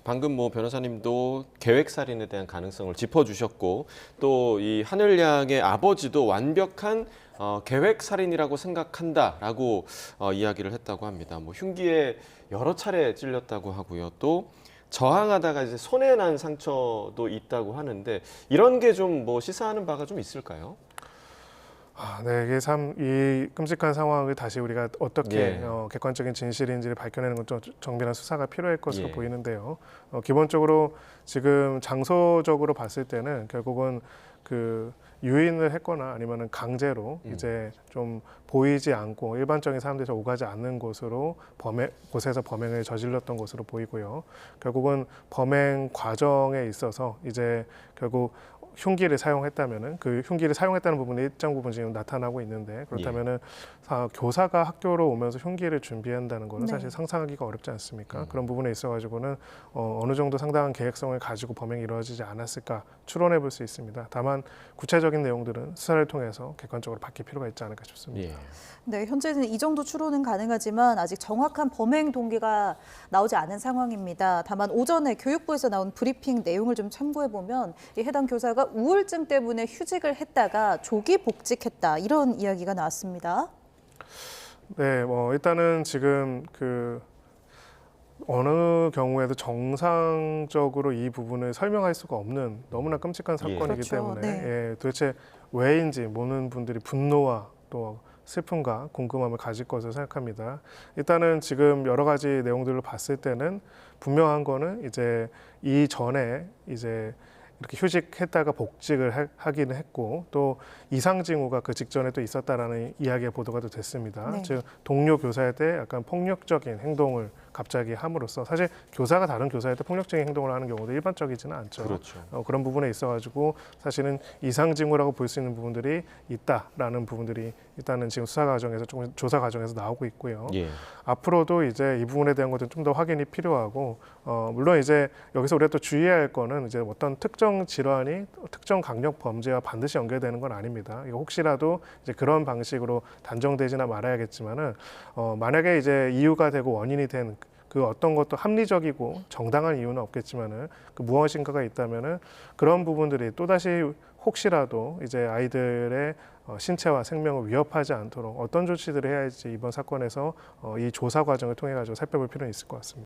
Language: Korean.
방금 뭐 변호사님도 계획살인에 대한 가능성을 짚어주셨고 또 이 하늘 양의 아버지도 완벽한 계획살인이라고 생각한다라고 이야기를 했다고 합니다. 뭐 흉기에 여러 차례 찔렸다고 하고요. 또 저항하다가 이제 손에 난 상처도 있다고 하는데 이런 게 좀 뭐 시사하는 바가 좀 있을까요? 네, 이게 참 이 끔찍한 상황을 다시 우리가 어떻게 예. 객관적인 진실인지를 밝혀내는 건 좀 정밀한 수사가 필요할 것으로 예. 보이는데요. 기본적으로 지금 장소적으로 봤을 때는 결국은 그 유인을 했거나 아니면은 강제로 이제 좀 보이지 않고 일반적인 사람들이 오가지 않는 곳에서 범행을 저질렀던 것으로 보이고요. 결국은 범행 과정에 있어서 이제 결국 흉기를 사용했다면은 그 흉기를 사용했다는 부분이 일정 부분 지금 나타나고 있는데 그렇다면은 교사가 학교로 오면서 흉기를 준비한다는 거는 네. 사실 상상하기가 어렵지 않습니까? 그런 부분에 있어가지고는 어느 정도 상당한 계획성을 가지고 범행이 이루어지지 않았을까 추론해 볼 수 있습니다. 다만 구체적인 내용들은 수사를 통해서 객관적으로 밝힐 필요가 있지 않을까 싶습니다. 예. 네, 현재는 이 정도 추론은 가능하지만 아직 정확한 범행 동기가 나오지 않은 상황입니다. 다만 오전에 교육부에서 나온 브리핑 내용을 좀 참고해 보면 이 해당 교사가 우울증 때문에 휴직을 했다가 조기 복직했다 이런 이야기가 나왔습니다. 네, 일단은 지금 어느 경우에도 정상적으로 이 부분을 설명할 수가 없는 너무나 끔찍한 사건이기 그렇죠. 때문에 네. 도대체 왜인지 모든 분들이 분노와 또 슬픔과 궁금함을 가질 것으로 생각합니다. 일단은 지금 여러 가지 내용들을 봤을 때는 분명한 거는 이제 이전에 이제 이렇게 휴직했다가 복직을 하기는 했고 또 이상 징후가 그 직전에 또 있었다라는 이야기가 보도가 또 됐습니다. 네. 즉 동료 교사한테 약간 폭력적인 행동을 갑자기 함으로써 사실 교사가 다른 교사한테 폭력적인 행동을 하는 경우도 일반적이지는 않죠. 그렇죠. 그런 부분에 있어가지고 사실은 이상 징후라고 볼 수 있는 부분들이 있다라는 부분들이 일단은 지금 수사 과정에서 조금 조사 과정에서 나오고 있고요. 예. 앞으로도 이제 이 부분에 대한 것들은 좀 더 확인이 필요하고 물론 이제 여기서 우리가 또 주의해야 할 거는 이제 어떤 특정 질환이 특정 강력 범죄와 반드시 연결되는 건 아닙니다. 이거 혹시라도 이제 그런 방식으로 단정되지나 말아야겠지만은 만약에 이제 이유가 되고 원인이 된 그 어떤 것도 합리적이고 정당한 이유는 없겠지만은 그 무엇인가가 있다면은 그런 부분들이 또다시 혹시라도 이제 아이들의 신체와 생명을 위협하지 않도록 어떤 조치들을 해야 할지 이번 사건에서 이 조사 과정을 통해 가지고 살펴볼 필요는 있을 것 같습니다.